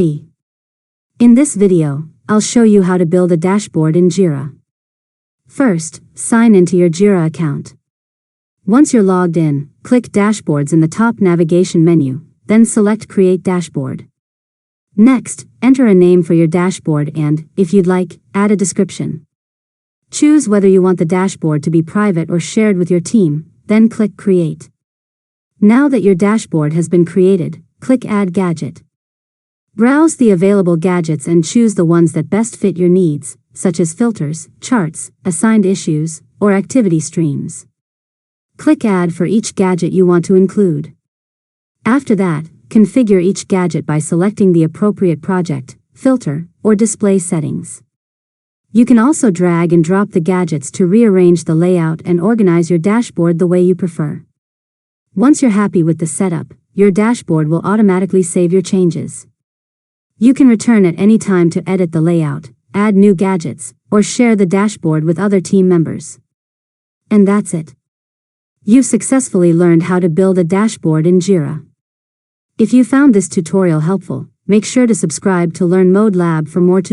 In this video, I'll show you how to build a dashboard in Jira. First, sign into your Jira account. Once you're logged in, click Dashboards in the top navigation menu, then select Create Dashboard. Next, enter a name for your dashboard and, if you'd like, add a description. Choose whether you want the dashboard to be private or shared with your team, then click Create. Now that your dashboard has been created, click Add Gadget. Browse the available gadgets and choose the ones that best fit your needs, such as filters, charts, assigned issues, or activity streams. Click Add for each gadget you want to include. After that, configure each gadget by selecting the appropriate project, filter, or display settings. You can also drag and drop the gadgets to rearrange the layout and organize your dashboard the way you prefer. Once you're happy with the setup, your dashboard will automatically save your changes. You can return at any time to edit the layout, add new gadgets, or share the dashboard with other team members. And that's it. You've successfully learned how to build a dashboard in Jira. If you found this tutorial helpful, make sure to subscribe to Learn Mode Lab for more tutorials.